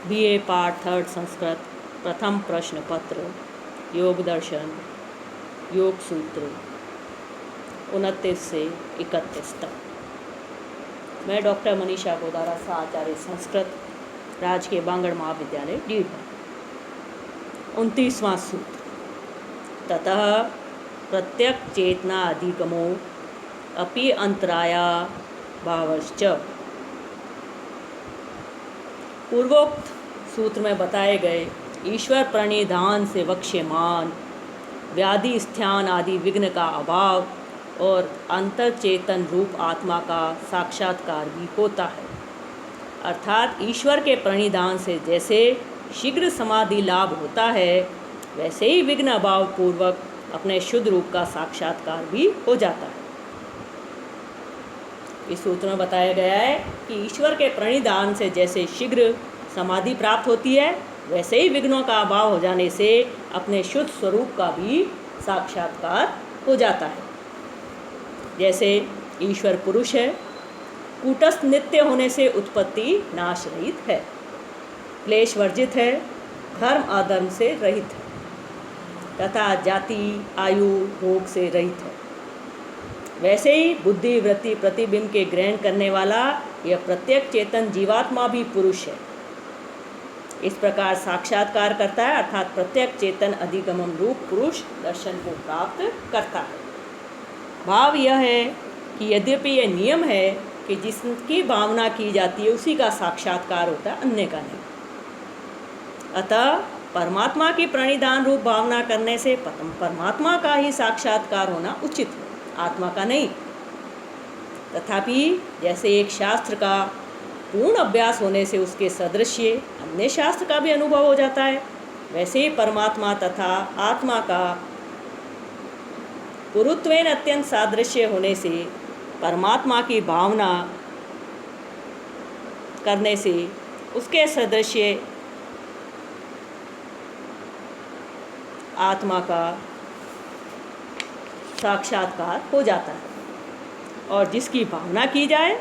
BA part third Sanskrit प्रथम प्रश्न पत्र योग दर्शन योग सूत्र 29 से 31 तक। मैं डॉक्टर मनीषा गोदारा आचार्य संस्कृत राजकीय बांगड़ महाविद्यालय डीढ़। 29वां सूत्र। ततः प्रत्यक चेतना अधिगमो अपि अंतराया भावश्च। पूर्वोक्त सूत्र में बताए गए ईश्वर प्रणिधान से वक्ष्यमान व्याधि स्थान आदि विघ्न का अभाव और अंतर चेतन रूप आत्मा का साक्षात्कार भी होता है। अर्थात ईश्वर के प्रणिधान से जैसे शीघ्र समाधि लाभ होता है, वैसे ही विघ्न अभाव पूर्वक अपने शुद्ध रूप का साक्षात्कार भी हो जाता है। इस सूत्र में बताया गया है कि ईश्वर के प्रणिधान से जैसे शीघ्र समाधि प्राप्त होती है, वैसे ही विघ्नों का अभाव हो जाने से अपने शुद्ध स्वरूप का भी साक्षात्कार हो जाता है। जैसे ईश्वर पुरुष है, कूटस्थ नित्य होने से उत्पत्ति नाश रहित है, क्लेश वर्जित है, धर्म अधर्म से रहित है तथा जाति आयु भोग से रहित है। वैसे ही बुद्धि वृत्ति प्रतिबिंब के ग्रहण करने वाला यह प्रत्येक चेतन जीवात्मा भी पुरुष है। इस प्रकार साक्षात्कार करता है, अर्थात प्रत्येक चेतन अधिगमन रूप पुरुष दर्शन को प्राप्त करता है। भाव यह है कि यद्यपि यह नियम है कि जिसकी भावना की जाती है उसी का साक्षात्कार होता है, अन्य का नहीं। अतः परमात्मा की प्रणिधान रूप भावना करने से परमात्मा का ही साक्षात्कार होना उचित है, आत्मा का नहीं। तथापि जैसे एक शास्त्र का पूर्ण अभ्यास होने से उसके सदृश्य अन्य शास्त्र का भी अनुभव हो जाता है, वैसे ही परमात्मा तथा आत्मा का पुरुत्वेन अत्यंत सादृश्य होने से परमात्मा की भावना करने से उसके सदृश्य आत्मा का साक्षात्कार हो जाता है। और जिसकी भावना की जाए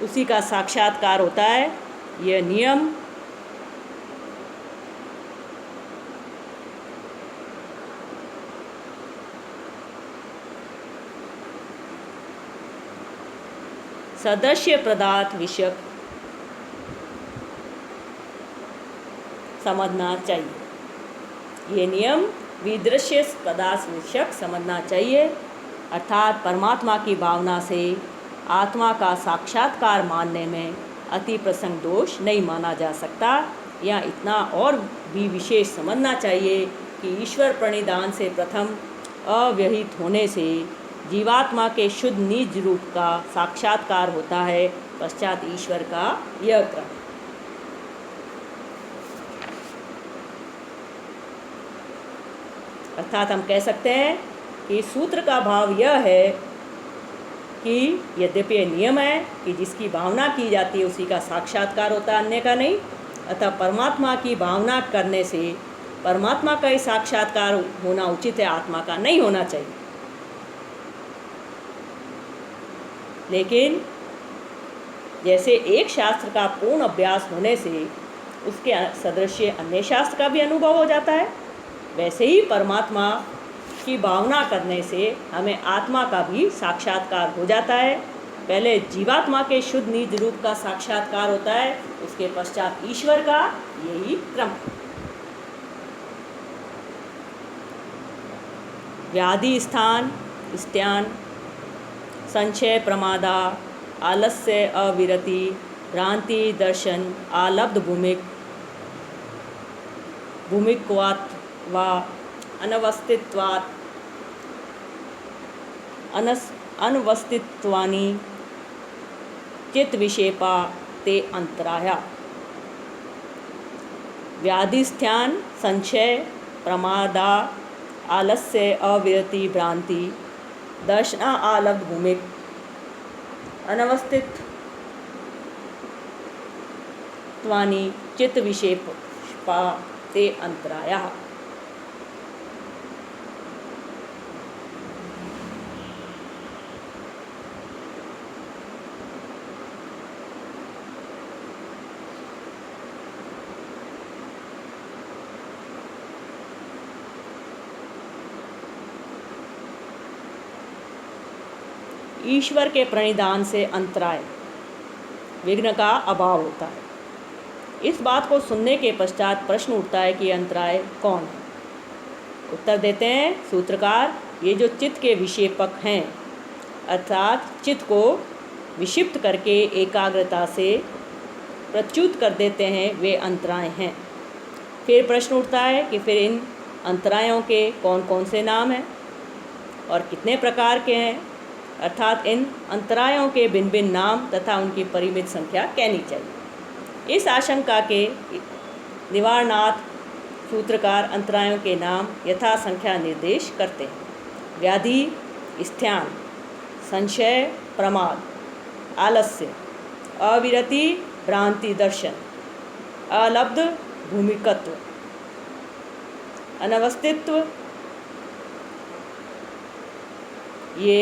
उसी का साक्षात्कार होता है। यह नियम सदृश्य पदार्थ विषयक समझना चाहिए। ये नियम विदृश्य पदार्थ विषयक समझना चाहिए, अर्थात परमात्मा की भावना से आत्मा का साक्षात्कार मानने में अति प्रसंग दोष नहीं माना जा सकता। या इतना और भी विशेष समझना चाहिए कि ईश्वर प्रणिधान से प्रथम अव्यहित होने से जीवात्मा के शुद्ध निज रूप का साक्षात्कार होता है, पश्चात ईश्वर का यह क्रम। अर्थात हम कह सकते हैं कि सूत्र का भाव यह है कि यद्यपि यह नियम है कि जिसकी भावना की जाती है उसी का साक्षात्कार होता है, अन्य का नहीं। अतः परमात्मा की भावना करने से परमात्मा का ही साक्षात्कार होना उचित है, आत्मा का नहीं होना चाहिए। लेकिन जैसे एक शास्त्र का पूर्ण अभ्यास होने से उसके सदृश्य अन्य शास्त्र का भी अनुभव हो जाता है, वैसे ही परमात्मा की भावना करने से हमें आत्मा का भी साक्षात्कार हो जाता है। पहले जीवात्मा के शुद्ध निज रूप का साक्षात्कार होता है, उसके पश्चात ईश्वर का, यही क्रम। व्याधि स्थान संशय प्रमादा आलस्य अविरति भ्रांति दर्शन आलब्ध भूमिक्वात् वा अनवस्थित्वात् अनवस्थित्वानि चित्त विषेपा ते अंतराया। व्याधिस्थान संशय प्रमादा आलस्य अविरति भ्रांति दर्शना आलब्ध भूमिक अनवस्थित त्वानि चित्त विषेपा ते अंतराया। ईश्वर के प्रणिधान से अंतराय विघ्न का अभाव होता है। इस बात को सुनने के पश्चात प्रश्न उठता है कि अंतराय कौन है। उत्तर देते हैं सूत्रकार, ये जो चित्त के विक्षेपक हैं, अर्थात चित्त को विक्षिप्त करके एकाग्रता से प्रच्युत कर देते हैं, वे अंतराय हैं। फिर प्रश्न उठता है कि फिर इन अंतरायों के कौन कौन से नाम हैं और कितने प्रकार के हैं, अर्थात इन अंतरायों के भिन्न भिन्न नाम तथा उनकी परिमित संख्या कहनी चाहिए। इस आशंका के निवारणार्थ सूत्रकार अंतरायों के नाम यथा संख्या निर्देश करते हैं। व्याधि, स्थान, संशय, प्रमाद, आलस्य, अविरति, भ्रांति दर्शन, अलब्ध भूमिकत्व, अनवस्थित्व, ये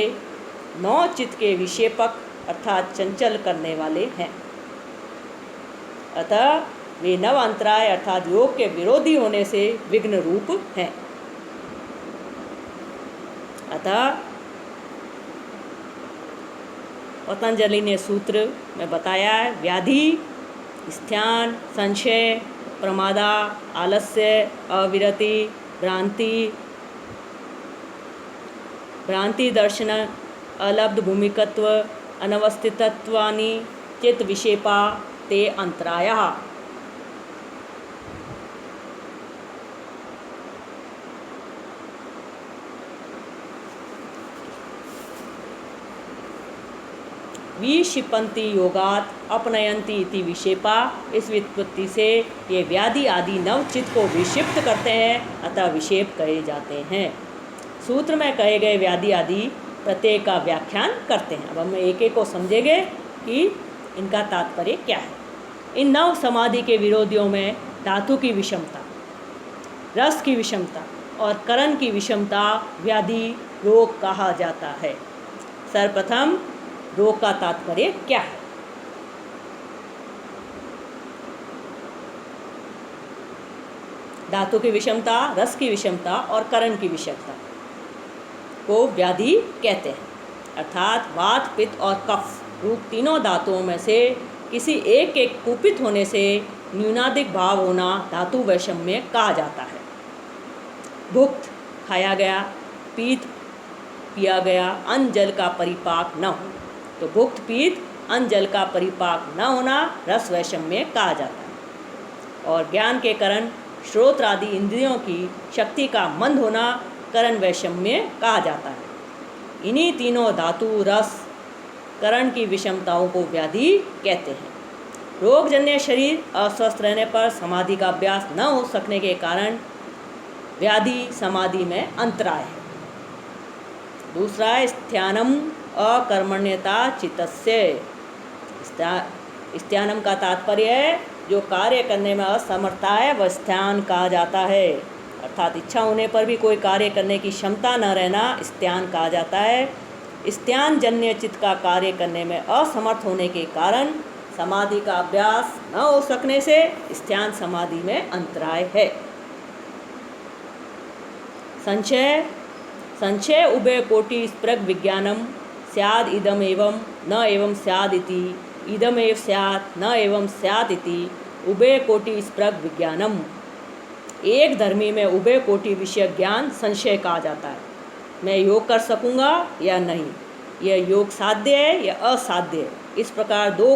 9 चित्त के विक्षेपक अर्थात चंचल करने वाले हैं। अतः वे नव अंतराय अर्थात योग के विरोधी होने से विघ्न रूप हैं। अतः पतंजलि ने सूत्र में बताया है, व्याधि, स्थान, संशय, प्रमादा, आलस्य, अविरति, भ्रांति दर्शन, अलब्ध भूमिकत्व, अनवस्थितत्वानि चित्त विक्षेपा ते अंतरायः। विक्षिपन्ति योगात अपनयन्ति इति विक्षेपा। इस व्युत्पत्ति से ये व्याधि आदि नव चित्त को विक्षिप्त करते हैं, अतः विक्षेप कहे जाते हैं। सूत्र में कहे गए व्याधि आदि प्रत्येक का व्याख्यान करते हैं। अब हम एक एक को समझेंगे कि इनका तात्पर्य क्या है। इन नव समाधि के विरोधियों में धातु की विषमता, रस की विषमता और करण की विषमता व्याधि रोग कहा जाता है। सर्वप्रथम रोग का तात्पर्य क्या है? धातु की विषमता, रस की विषमता और करण की विषमता को व्याधि कहते हैं। अर्थात वात, पित्त और कफ रूप तीनों धातुओं में से किसी एक के कुपित होने से न्यूनाधिक भाव होना धातु वैषम्य कहा जाता है। भुक्त खाया गया, पीत पिया गया, अन्न जल का परिपाक न हो, तो भुक्त पीत अन्न जल का परिपाक न होना रस वैषम्य कहा जाता है। और ज्ञान के कारण श्रोत्र आदि इंद्रियों की शक्ति का मंद होना करण वैषम्य कहा जाता है। इन्हीं तीनों धातु, रस, करण की विषमताओं को व्याधि कहते हैं। रोगजन्य शरीर अस्वस्थ रहने पर समाधि का अभ्यास न हो सकने के कारण व्याधि समाधि में अंतराय है। दूसरा है स्थानम अकर्मण्यता चित्तस्य। स्थानम का तात्पर्य है जो कार्य करने में असमर्थता है वह स्थान कहा जाता है। अर्थात इच्छा होने पर भी कोई कार्य करने की क्षमता न रहना स्थान कहा जाता है। स्थान जन्य चित्त का कार्य करने में असमर्थ होने के कारण समाधि का अभ्यास न हो सकने से स्थान समाधि में अंतराय है। संशय उभय कोटि स्पृग विज्ञानम स्याद इदम एवं न एवं स्याद इति, इदम एव स्यात् न एवं स्यात् इति उभय कोटि स्पृग विज्ञानम। एक धर्मी में उभय कोटि विषय ज्ञान संशय कहा जाता है। मैं योग कर सकूँगा या नहीं, यह योग साध्य है या असाध्य है, इस प्रकार दो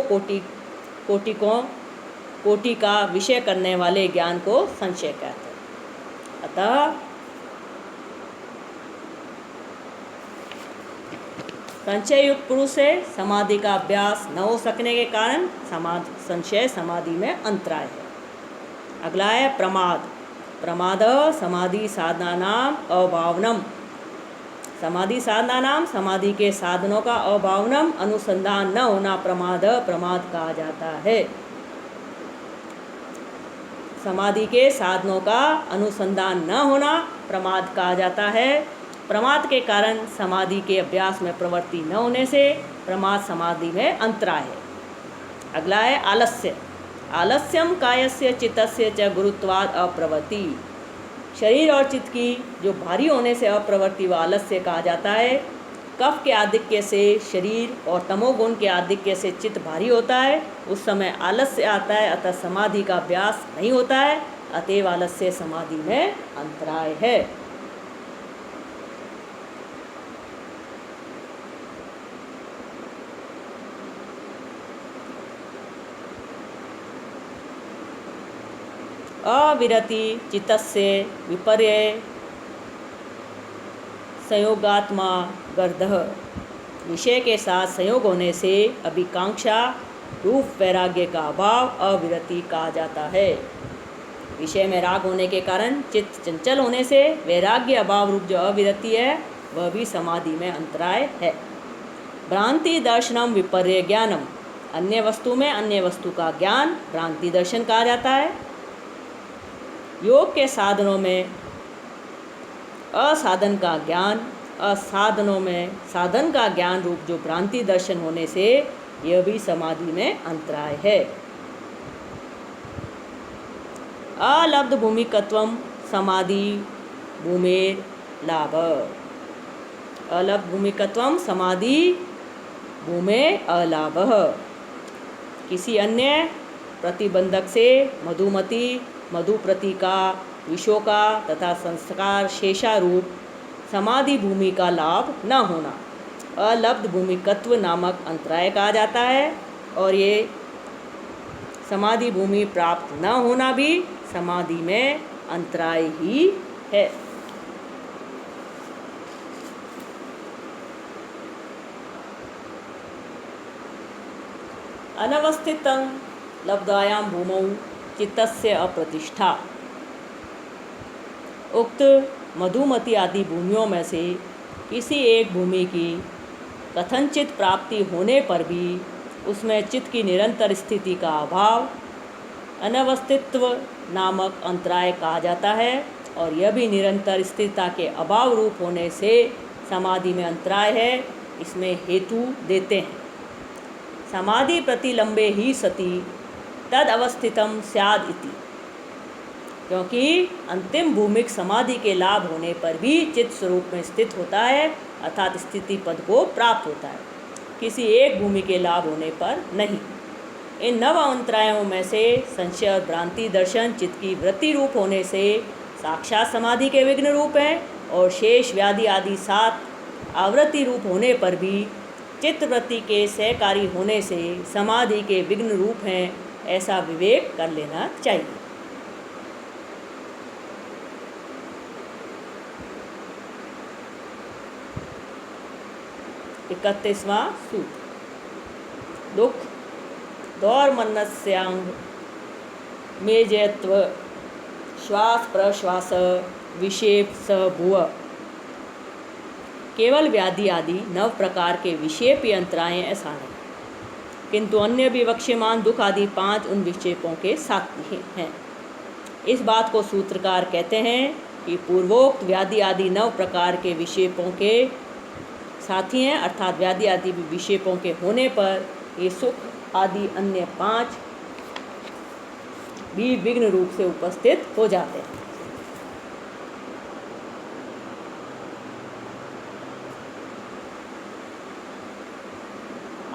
कोटि का विषय करने वाले ज्ञान को संशय कहते हैं। अतः संशय युक्त पुरुष से समाधि का अभ्यास न हो सकने के कारण संशय समाधि में अंतराय है। अगला है प्रमाद। प्रमाद समाधि साधनानाम अभावनम। समाधि साधनानाम समाधि के साधनों का अभावनम अनुसंधान न होना प्रमाद कहा जाता है। समाधि के साधनों का अनुसंधान न होना प्रमाद कहा जाता है। प्रमाद के कारण समाधि के अभ्यास में प्रवृत्ति न होने से प्रमाद समाधि में अंतराय है। अगला है आलस्य। आलस्यम कायस्य चित्तस्य च गुरुत्वाद अप्रवृत्ति। शरीर और चित्त की जो भारी होने से अप्रवृत्ति व आलस्य कहा जाता है। कफ के आधिक्य से शरीर और तमोगुण के आधिक्य से चित्त भारी होता है, उस समय आलस्य आता है, अतः समाधि का अभ्यास नहीं होता है, अतएव आलस्य समाधि में अंतराय है। अविरति चित्तस्य विपर्य संयोगात्मा गर्दः। विषय के साथ संयोग होने से अभिकांक्षा रूप वैराग्य का अभाव अविरति कहा जाता है। विषय में राग होने के कारण चित्त चंचल होने से वैराग्य अभाव रूप जो अविरति है वह भी समाधि में अंतराय है। भ्रांति दर्शनम विपर्य ज्ञानम। अन्य वस्तु में अन्य वस्तु का ज्ञान भ्रांति दर्शन कहा जाता है। योग के साधनों में असाधन का ज्ञान, असाधनों में साधन का ज्ञान रूप जो भ्रांति दर्शन होने से यह भी समाधि में अंतराय है। अलब्ध भूमिकत्वम समाधि भूमेर लाभ। अलब्ध भूमिकत्वम समाधि भूमे अलाभः। किसी अन्य प्रतिबंधक से मधुमति, मधुप्रति का, विशोका तथा संस्कार शेषारूप समाधि भूमि का लाभ न होना अलब्ध भूमिकत्व नामक अंतराय कहा जाता है, और ये समाधि भूमि प्राप्त न होना भी समाधि में अंतराय ही है। अनवस्थितं लब्धायां भूमौ चित्तस्य अप्रतिष्ठा। उक्त मधुमति आदि भूमियों में से किसी एक भूमि की कथनचित प्राप्ति होने पर भी उसमें चित्त की निरंतर स्थिति का अभाव अनवस्थित्व नामक अंतराय कहा जाता है, और यह भी निरंतर स्थिरता के अभाव रूप होने से समाधि में अंतराय है। इसमें हेतु देते हैं। समाधि प्रतिलंबे ही सति तद अवस्थितम स्याद इति। क्योंकि अंतिम भूमिक समाधि के लाभ होने पर भी चित्त स्वरूप में स्थित होता है, अर्थात स्थिति पद को प्राप्त होता है, किसी एक भूमि के लाभ होने पर नहीं। इन नव अंतरायों में से संशय और भ्रांति दर्शन चित्त की वृत्ति रूप होने से साक्षात समाधि के विघ्न रूप हैं, और शेष व्याधि आदि 7 आवृत्ति रूप होने पर भी चित्त वृत्ति के सहकारी होने से समाधि के विघ्न रूप हैं, ऐसा विवेक कर लेना चाहिए। 31वां सूत्र। दुख दौर्मनस्यांग मेजयत्व श्वास प्रश्वास विषेप स भुव। केवल व्याधि आदि 9 प्रकार के विषेपी अंतराय ऐसा नहीं, किंतु अन्य विवक्ष्यमान दुख आदि 5 उन विक्षेपों के साथी हैं। इस बात को सूत्रकार कहते हैं कि पूर्वोक्त व्याधि आदि 9 प्रकार के विक्षेपों के साथी हैं, अर्थात व्याधि आदि विक्षेपों के होने पर ये सुख आदि अन्य 5 भी विघ्न रूप से उपस्थित हो जाते हैं।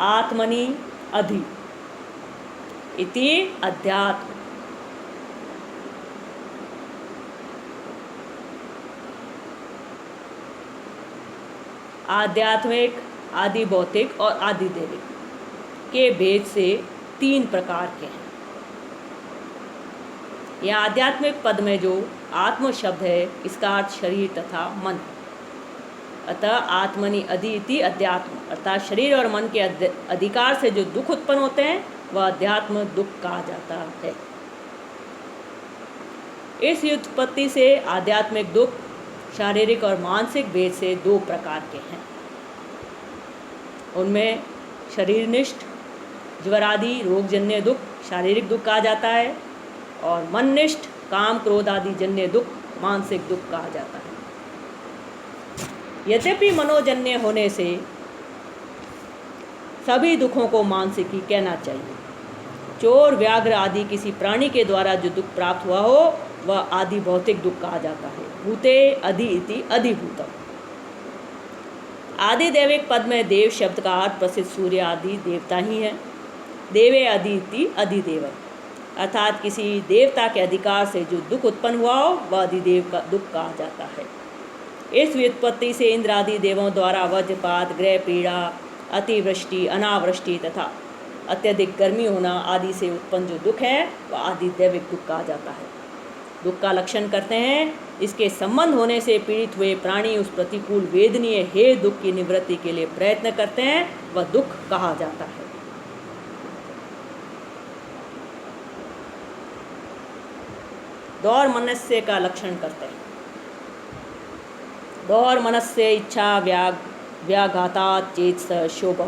आत्मनि अधि इति अध्यात्म। आध्यात्मिक, आदि भौतिक और आदि दैविक के भेद से 3 प्रकार के हैं। यह आध्यात्मिक पद में जो आत्म शब्द है इसका अर्थ शरीर तथा मन है। अतः आत्मनि अधि इति अध्यात्म, अर्थात शरीर और मन के अधिकार से जो दुख उत्पन्न होते हैं वह अध्यात्म दुख कहा जाता है। इस व्युत्पत्ति से आध्यात्मिक दुख शारीरिक और मानसिक भेद से 2 प्रकार के हैं। उनमें शरीरनिष्ठ ज्वर आदि रोगजन्य दुख शारीरिक दुख कहा जाता है, और मननिष्ठ काम क्रोध आदि जन्य दुख मानसिक दुख कहा जाता है। यद्यपि मनोजन्य होने से सभी दुखों को मानसिक ही कहना चाहिए। चोर व्याघ्र आदि किसी प्राणी के द्वारा जो दुख प्राप्त हुआ हो वह आदि भौतिक दुख कहा जाता है। भूते अधि इति अधिभूतम। आदि दैविक पद में देव शब्द का अर्थ प्रसिद्ध सूर्य आदि देवता ही है। देवे अदिति अधिदेव, अर्थात किसी देवता के अधिकार से जो दुख उत्पन्न हुआ हो वह अधिदेव का दुख कहा जाता है। इस व्युत्पत्ति से इंद्र आदि देवों द्वारा वज्रपात, ग्रह पीड़ा, अतिवृष्टि, अनावृष्टि तथा अत्यधिक गर्मी होना आदि से उत्पन्न जो दुख है वह आदिदैविक दुख कहा जाता है। दुख का लक्षण करते हैं, इसके संबंध होने से पीड़ित हुए प्राणी उस प्रतिकूल वेदनीय हे दुख की निवृत्ति के लिए प्रयत्न करते हैं, वह दुख कहा जाता है। दौर मनस्य का लक्षण करते हैं। दौर मनस्य इच्छा व्याघातात् चेतस शोभ,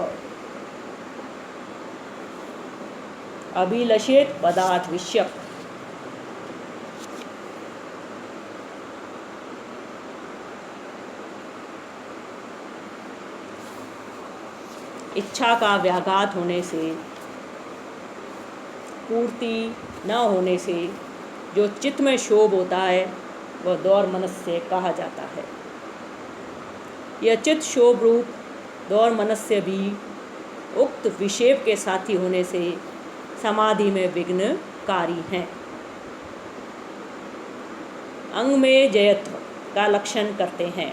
अभिलषित पदार्थ विषयक। इच्छा का व्याघात होने से, पूर्ति न होने से जो चित्त में शोभ होता है वह दौर मनस्य कहा जाता है। यह चित्त शोभ रूप दौर मनस्य भी उक्त विक्षेप के साथी होने से समाधि में विघ्नकारी हैं। अंग में जयत्व का लक्षण करते हैं।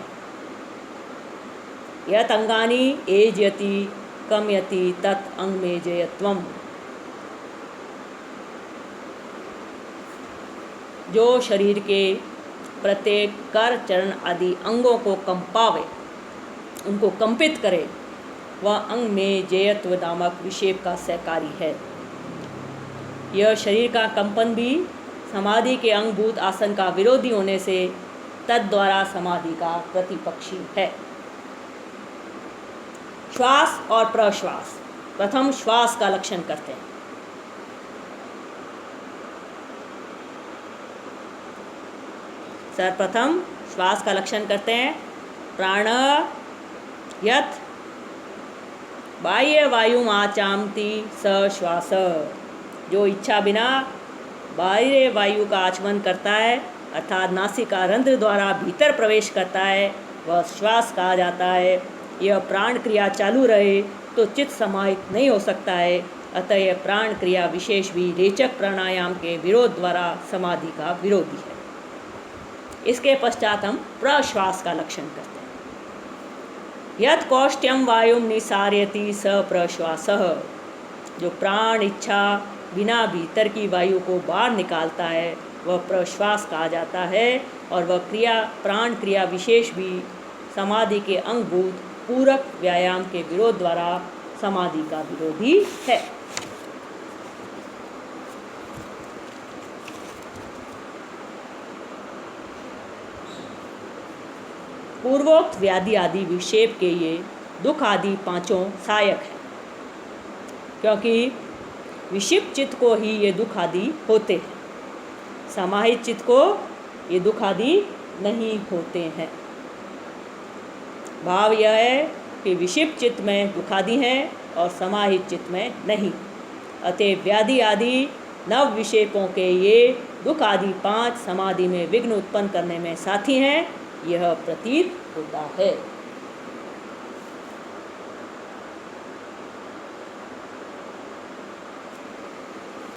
यत अंगानि एजयति कमयति तत् अंग में जयत्वम, जो शरीर के प्रत्येक कर चरण आदि अंगों को कंपावे, उनको कंपित करे, वह अंग में जयत्व नामक विक्षेप का सहकारी है। यह शरीर का कंपन भी समाधि के अंगभूत आसन का विरोधी होने से तद्द्वारा समाधि का प्रतिपक्षी है। श्वास और प्रश्वास। प्रथम श्वास का लक्षण करते हैं। सर्वप्रथम श्वास का लक्षण करते हैं। प्राण यत् बाह्य वायु आचामति स श्वास, जो इच्छा बिना बाह्य वायु का आचमन करता है अर्थात नासिका रंध्र द्वारा भीतर प्रवेश करता है वह श्वास कहा जाता है। यह प्राण क्रिया चालू रहे तो चित्त समाहित नहीं हो सकता है, अतः यह प्राण क्रिया विशेष भी रेचक प्राणायाम के विरोध द्वारा समाधि का विरोधी है। इसके पश्चात हम प्रश्वास का लक्षण करते हैं। यत् कौष्ठ्यम वायुम निसारयति स प्रश्वासः, जो प्राण इच्छा बिना भीतर की वायु को बाहर निकालता है वह प्रश्वास कहा जाता है, और वह क्रिया प्राण क्रिया विशेष भी समाधि के अंगभूत पूरक व्यायाम के विरोध द्वारा समाधि का विरोधी है। पूर्वोक्त व्याधि आदि विक्षेप के ये दुख आदि पांचों सहायक हैं, क्योंकि विक्षिप्त चित्त को ही ये दुख आदि होते हैं, समाहित चित्त को ये दुख आदि नहीं होते हैं। भाव यह है कि विक्षिप्त चित्त में दुख आदि हैं और समाहित चित्त में नहीं, अतः व्याधि आदि नव विक्षेपों के ये दुख आदि पांच समाधि में विघ्न उत्पन्न करने में साथी हैं, यह प्रतीत होता है।